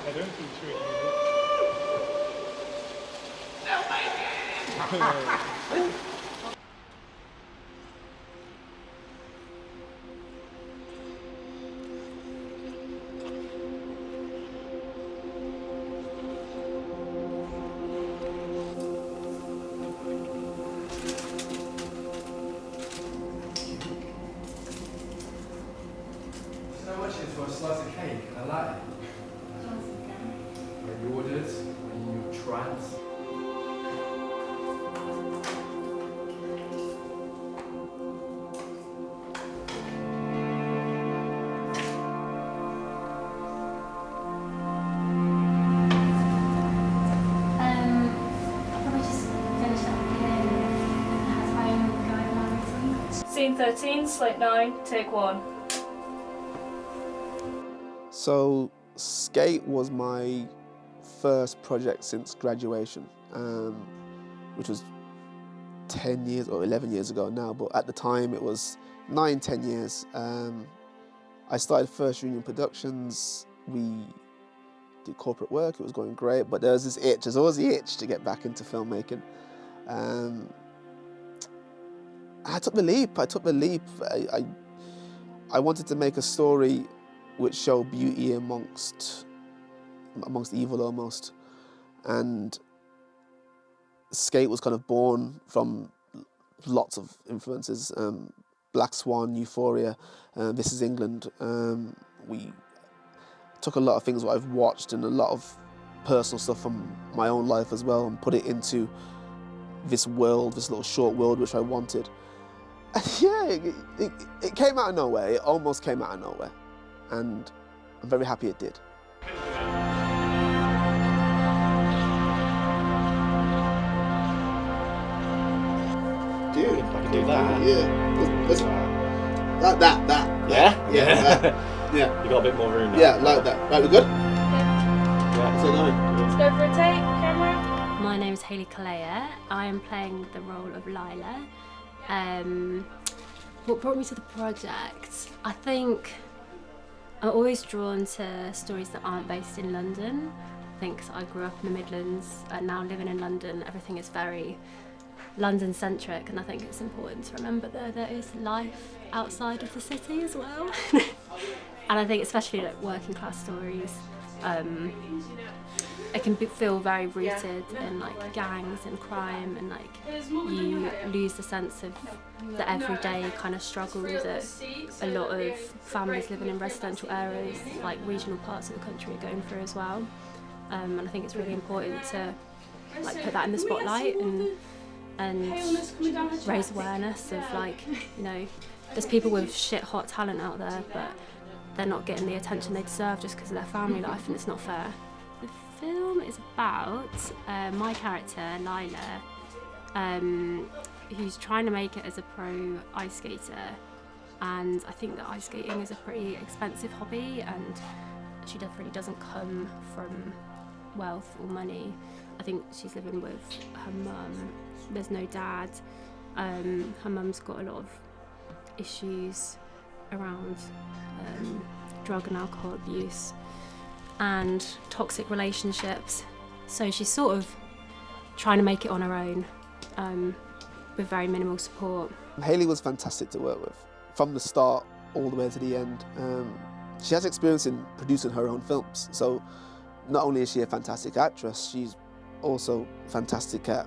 I don't think she would use it. How much is for a slice of cake? I like it. Are you ordered? Are you trans? I'll probably just finish up here and have home and go over my routine. Scene 13, slate 9, take 1. So Skate was my first project since graduation, which was 10 years or 11 years ago now, but at the time it was 9, 10 years. I started First Union Productions. We did corporate work, it was going great, but there was this itch, there's always the itch to get back into filmmaking. I took the leap. I wanted to make a story which showed beauty amongst evil almost. And Skate was kind of born from lots of influences. Black Swan, Euphoria, This Is England. We took a lot of things what I've watched and a lot of personal stuff from my own life as well and put it into this world, this little short world which I wanted. And yeah, it came out of nowhere. It almost came out of nowhere. And I'm very happy it did. Dude, I can do that. Yeah, like that. Yeah? Yeah. Yeah. You got a bit more room now. Yeah, like that. Right, we're good? Yeah. So going. Let's go for a take, camera. My name is Hayley Kalea. I am playing the role of Lila. What brought me to the project? I think I'm always drawn to stories that aren't based in London. I think I grew up in the Midlands and now living in London, everything is very London-centric, and I think it's important to remember that there is life outside of the city as well. And I think especially like working class stories, it can feel very rooted in like gangs and crime, and like you lose the sense of the everyday kind of struggle that a lot of families living in residential areas, like regional parts of the country, are going through as well. And I think it's really important to like put that in the spotlight and raise awareness of like, you know, there's people with shit hot talent out there, but they're not getting the attention they deserve just because of their family life, and it's not fair. The film is about my character, Lila, who's trying to make it as a pro ice skater, and I think that ice skating is a pretty expensive hobby, and she definitely doesn't come from wealth or money. I think she's living with her mum. There's no dad. Her mum's got a lot of issues around drug and alcohol abuse and toxic relationships. So she's sort of trying to make it on her own with very minimal support. Hayley was fantastic to work with from the start all the way to the end. She has experience in producing her own films, so not only is she a fantastic actress, she's also fantastic at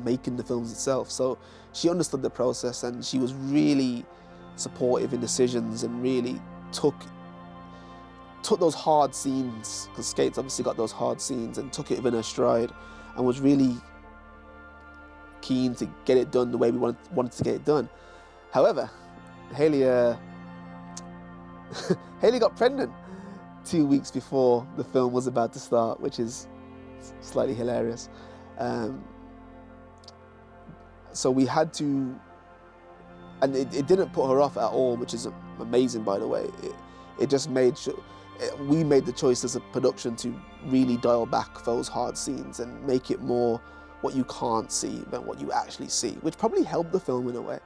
making the films itself. So she understood the process, and she was really supportive in decisions and really took those hard scenes, because Skate's obviously got those hard scenes, and took it in her stride and was really keen to get it done the way we wanted to get it done. However, Hayley got pregnant 2 weeks before the film was about to start, which is slightly hilarious. So we had to, and it didn't put her off at all, which is amazing, by the way. It just made sure, we made the choice as a production to really dial back those hard scenes and make it more what you can't see than what you actually see, which probably helped the film in a way,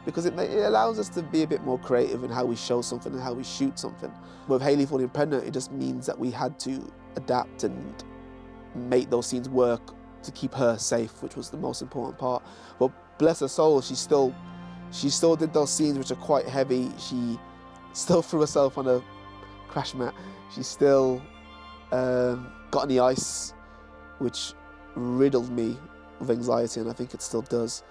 because it allows us to be a bit more creative in how we show something and how we shoot something. With Hayley falling pregnant, it just means that we had to adapt and make those scenes work to keep her safe, which was the most important part. But bless her soul, she still did those scenes which are quite heavy. She still threw herself on a crash mat. She still got on the ice, which riddled me with anxiety, and I think it still does.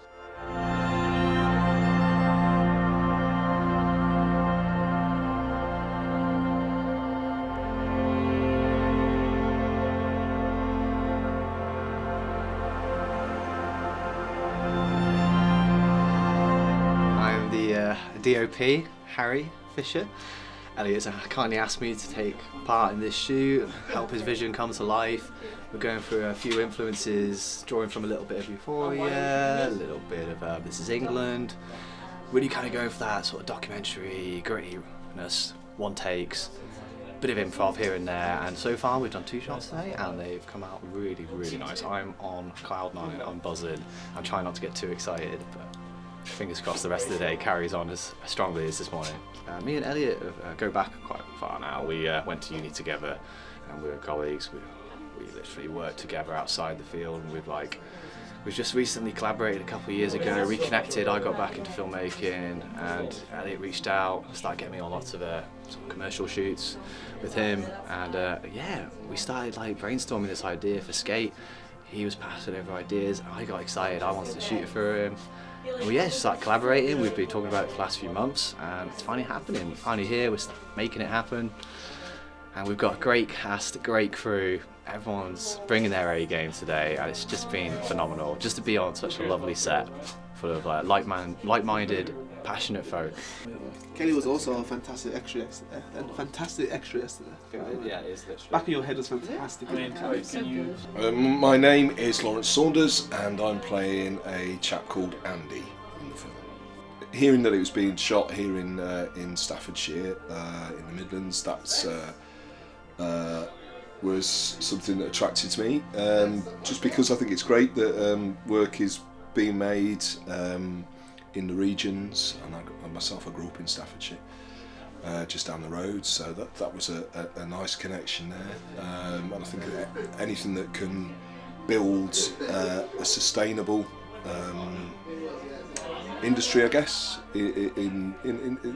I'm the DOP, Harry Fisher. Elliot's kindly asked me to take part in this shoot, help his vision come to life. We're going through a few influences, drawing from a little bit of Euphoria, a little bit of This Is England. Really kind of going for that sort of documentary, grittiness, one takes, bit of improv here and there. And so far we've done 2 shots today and they've come out really, really nice. I'm on cloud 9, I'm buzzing. I'm trying not to get too excited, but fingers crossed the rest of the day carries on as strongly as this morning. Me and Elliot go back quite far now. We went to uni together and we were colleagues. We literally worked together outside the field, and we've just recently collaborated a couple of years ago, reconnected. I got back into filmmaking and Elliot reached out, started getting me on lots of sort of commercial shoots with him, and yeah, we started like brainstorming this idea for Skate. He was passing over ideas, I got excited, I wanted to shoot it for him. Well, yeah, just started collaborating. We've been talking about it for the last few months, and it's finally happening. We're finally here, we're making it happen. And we've got a great cast, a great crew. Everyone's bringing their A game today, and it's just been phenomenal. Just to be on such a lovely set full of like-minded, passionate folk. Kelly was also a fantastic extra yesterday. Yeah, it is literally. Back of your head was fantastic. My name is Lawrence Saunders, and I'm playing a chap called Andy in the film. Hearing that it was being shot here in Staffordshire, in the Midlands, that's was something that attracted me. Just because I think it's great that work is being made in the regions, and I myself grew up in Staffordshire. Just down the road, so that was a nice connection there, and I think that anything that can build a sustainable industry, I guess, in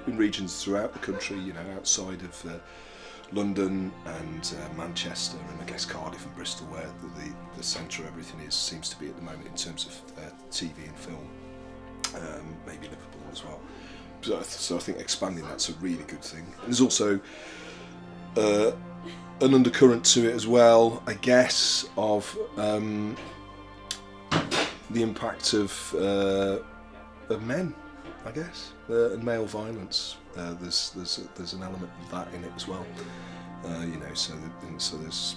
regions throughout the country, you know, outside of London and Manchester and I guess Cardiff and Bristol, where the centre of everything seems to be at the moment in terms of TV and film, maybe Liverpool as well. So I think expanding that's a really good thing. And there's also an undercurrent to it as well, I guess, of the impact of men, I guess, and male violence. There's an element of that in it as well. You know, so there's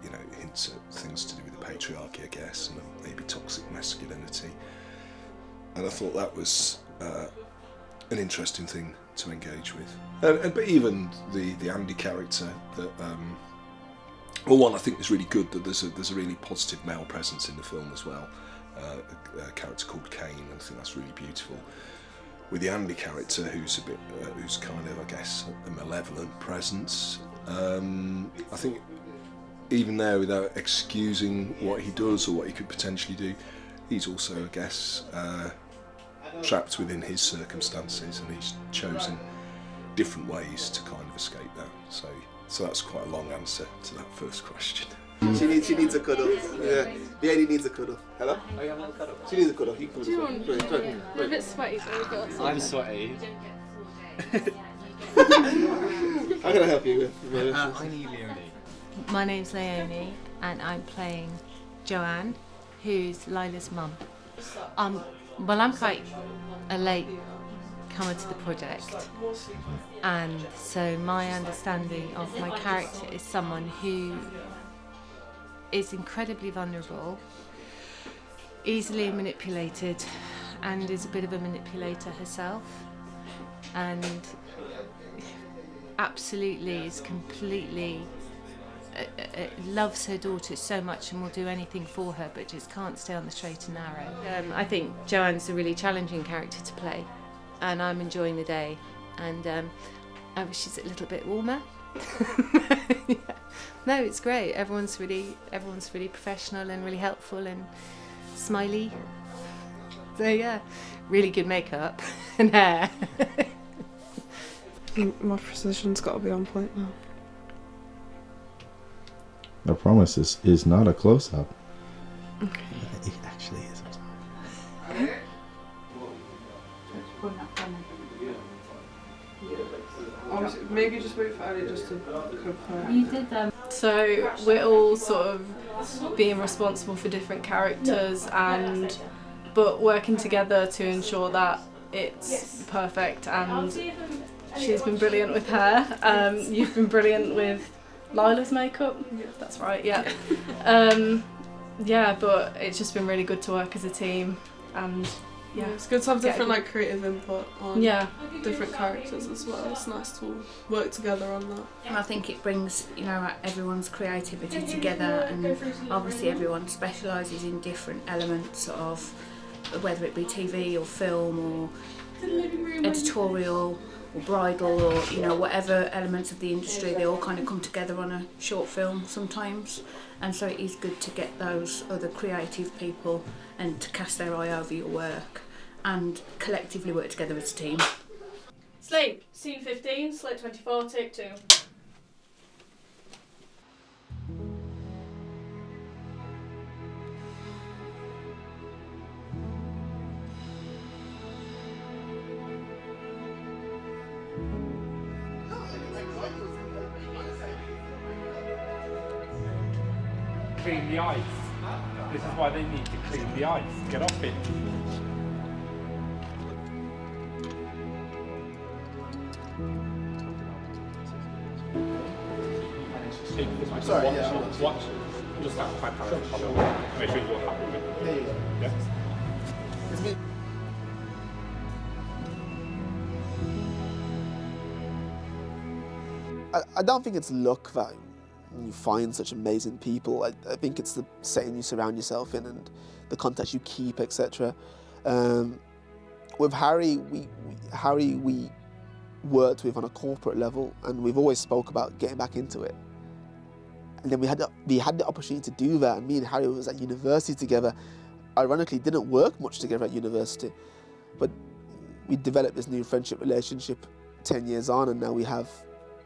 you know, hints at things to do with the patriarchy, I guess, and maybe toxic masculinity. And I thought that was an interesting thing to engage with, but even the Andy character, that well, one, I think is really good that there's a really positive male presence in the film as well, a character called Kane, and I think that's really beautiful. With the Andy character, who's a bit who's kind of, I guess, a malevolent presence, I think even there, without excusing what he does or what he could potentially do, he's also, I guess, trapped within his circumstances, and he's chosen different ways to kind of escape that. So that's quite a long answer to that first question. She needs a cuddle. Yeah, Lady needs a cuddle. Hello? Oh, you have a little cuddle? She needs a cuddle. You can Do you want? We're a bit sweaty, so we've got some. I'm sweaty. How can I help you? I need Leonie. My name's Leonie, and I'm playing Joanne, who's Lila's mum. Well, I'm quite a late comer to the project, and so my understanding of my character is someone who is incredibly vulnerable, easily manipulated, and is a bit of a manipulator herself, and absolutely is completely loves her daughter so much and will do anything for her, but just can't stay on the straight and narrow. I think Joanne's a really challenging character to play, and I'm enjoying the day, and I wish she's a little bit warmer, Yeah. No, it's great. Everyone's really professional and really helpful and smiley. So yeah, really good makeup and hair. My precision's got to be on point now. I promise this is not a close-up. Okay. It actually is. I'm sorry. Maybe just wait for Ali just to confirm. You did them. So we're all sort of being responsible for different characters but working together to ensure that it's perfect, and she's been brilliant with hair. You've been brilliant with Lila's makeup. That's right, yeah. Yeah, but it's just been really good to work as a team, and yeah, It's good to have different like creative input on different characters as well. It's nice to work together on that. And I think it brings, you know, everyone's creativity together, and obviously everyone specialises in different elements of, whether it be TV or film or editorial or bridal or, you know, whatever elements of the industry, they all kind of come together on a short film sometimes. And so it is good to get those other creative people and to cast their eye over your work and collectively work together as a team. Slate, scene 15, slate 24, take 2. Clean the ice. This is why they need to clean the ice. Get off it. Sorry, watch. Just that pipe out. Make sure you're happy with it. Yeah. I don't think it's luck that you find such amazing people. I think it's the setting you surround yourself in and the contacts you keep, etc. With Harry, we worked with on a corporate level, and we've always spoke about getting back into it. And then we had the opportunity to do that, and me and Harry was at university together. Ironically, didn't work much together at university, but we developed this new friendship relationship 10 years on, and now we have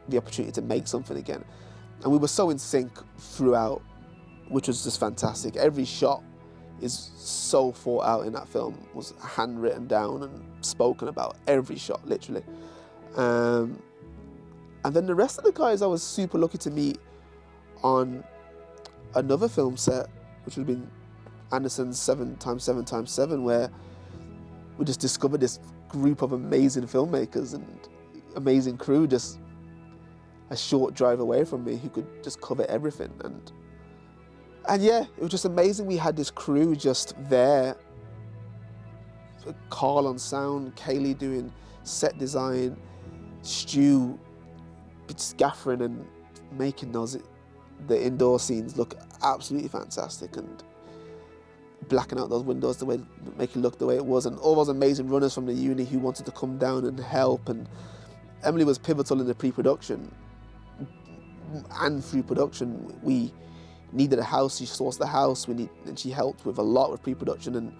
the opportunity to make something again. And we were so in sync throughout, which was just fantastic. Every shot is so thought out in that film, was handwritten down and spoken about, every shot, literally. And then the rest of the guys I was super lucky to meet on another film set, which would have been Anderson's 7x7x7, where we just discovered this group of amazing filmmakers and amazing crew just a short drive away from me who could just cover everything. And yeah, it was just amazing. We had this crew just there. Carl on sound, Kaylee doing set design, Stu scaffering and making the indoor scenes look absolutely fantastic, and blacking out those windows to make it look the way it was, and all those amazing runners from the uni who wanted to come down and help. And Emily was pivotal in the pre-production and through production. We needed a house, she sourced the house, and she helped with a lot with pre-production and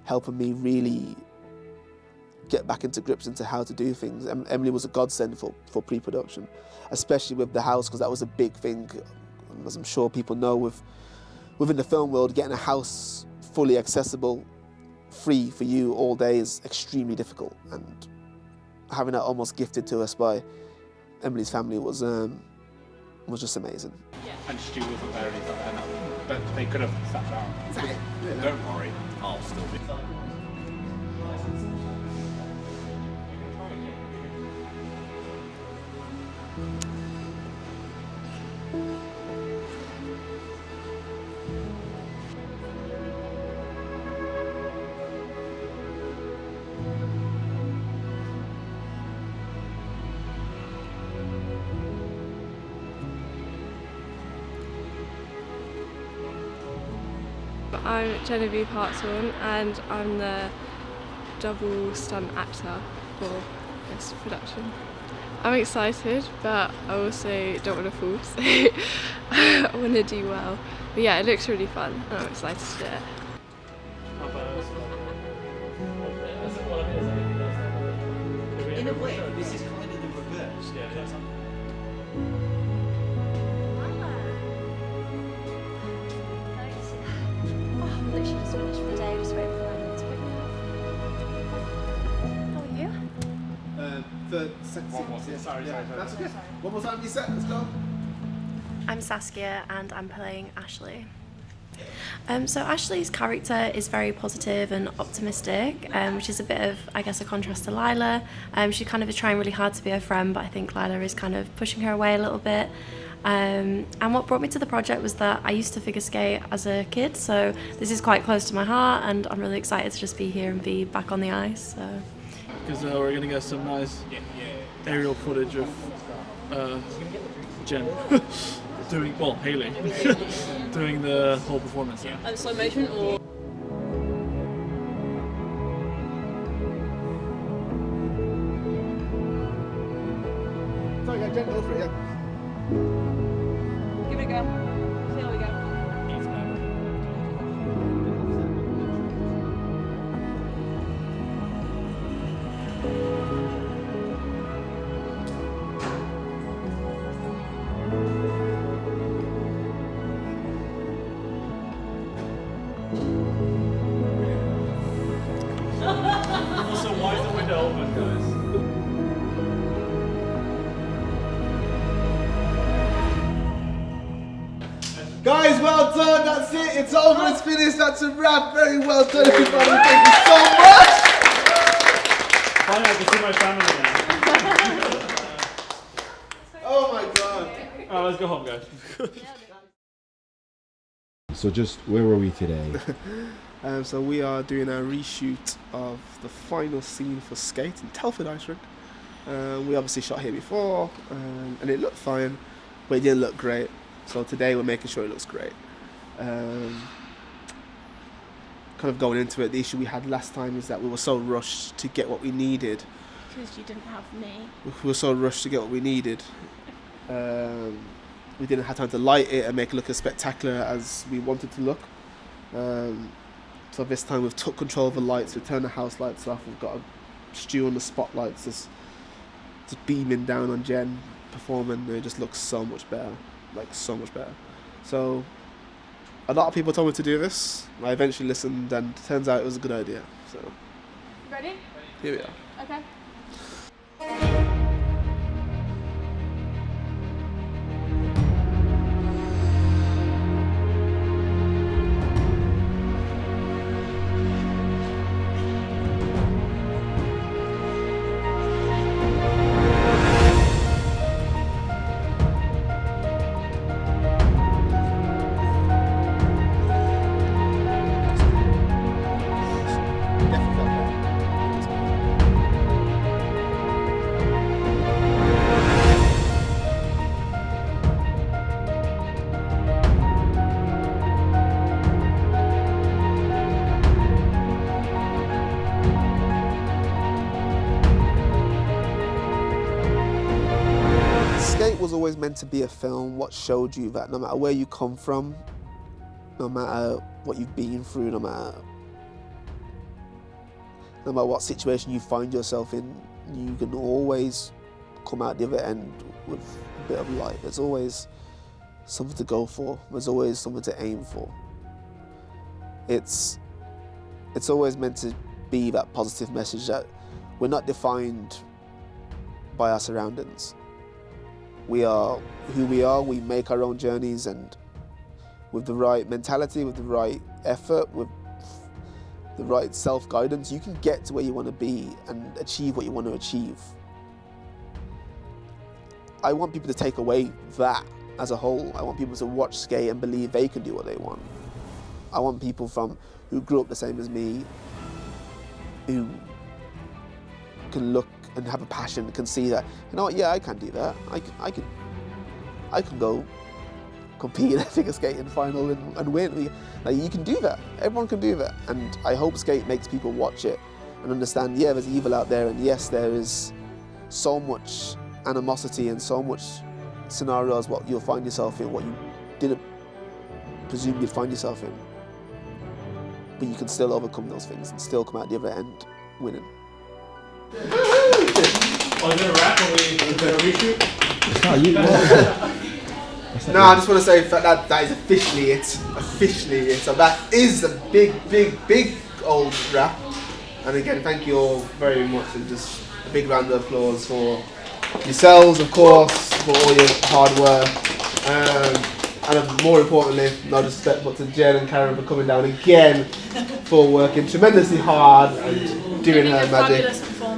helping me really get back into grips into how to do things. Emily was a godsend for pre-production, especially with the house, because that was a big thing. As I'm sure people know, within the film world, getting a house fully accessible, free for you all day is extremely difficult, and having that almost gifted to us by Emily's family was just amazing. And Stu wasn't there either, but they could have sat down. Don't worry, I'll still be. I'm Genevieve Hartshorn, and I'm the double stunt actor for this production. I'm excited, but I also don't want to fall, so I want to do well. But yeah, it looks really fun, and I'm excited to do it. In a way, this is kind of the reverse. I've literally just finished for the day, just waiting for my mum to pick me up. How are you? The second Sorry. That's okay. One more time, reset. Let's go. I'm Saskia and I'm playing Ashley. So Ashley's character is very positive and optimistic, which is a bit of, I guess, a contrast to Lila. She kind of is trying really hard to be her friend, but I think Lila is kind of pushing her away a little bit. And what brought me to the project was that I used to figure skate as a kid, so this is quite close to my heart, and I'm really excited to just be here and be back on the ice. So. Because we're going to get some nice aerial footage of Jen doing, well, Hayley, doing the whole performance. And slow motion or? Sorry, Jen, go for it, yeah. Give it a go. See how we go. Also, why is the window open, guys? Guys, well done. That's it. It's over. It's finished. That's a wrap. Very well done, everybody. Thank you so much. Finally, I can see my family now. Oh my God. Alright, let's go home, guys. So just where were we today? So we are doing a reshoot of the final scene for Skate in Telford Ice Rink. We obviously shot here before, and it looked fine, but it didn't look great. So today we're making sure it looks great. Kind of going into it, the issue we had last time is that we were so rushed to get what we needed. Because you didn't have me. We were so rushed to get what we needed. We didn't have time to light it and make it look as spectacular as we wanted to look. So this time we've took control of the lights, we've turned the house lights off, we've got a Stu on the spotlights just beaming down on Jen performing, and it just looks so much better, like so much better. So a lot of people told me to do this, I eventually listened and it turns out it was a good idea. So Ready? here we are. Okay. Skate was always meant to be a film what showed you that no matter where you come from, no matter what you've been through, no matter what situation you find yourself in, you can always come out the other end with a bit of light. There's always something to go for. There's always something to aim for. It's always meant to be that positive message that we're not defined by our surroundings. We are who we are, we make our own journeys, and with the right mentality, with the right effort, with the right self-guidance, you can get to where you want to be and achieve what you want to achieve. I want people to take away that as a whole. I want people to watch Skate and believe they can do what they want. I want people who grew up the same as me, who can look and have a passion, can see that, you know what, yeah, I can do that. I can go compete in a figure skating final and win. Like, you can do that. Everyone can do that. And I hope Skate makes people watch it and understand, yeah, there's evil out there, and yes, there is so much animosity and so much scenarios what you'll find yourself in, what you didn't presume you'd find yourself in. But you can still overcome those things and still come out the other end winning. Are we gonna wrap or we gonna reshoot? No, I just want to say that is officially it. So that is a big old wrap. And again, thank you all very much, and just a big round of applause for yourselves, of course, for all your hard work. And more importantly, not just step but to Jen and Karen for coming down again, for working tremendously hard and doing her magic.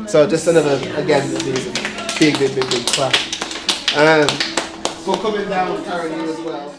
So just another, again, big clap. For coming down, Karen, you as well.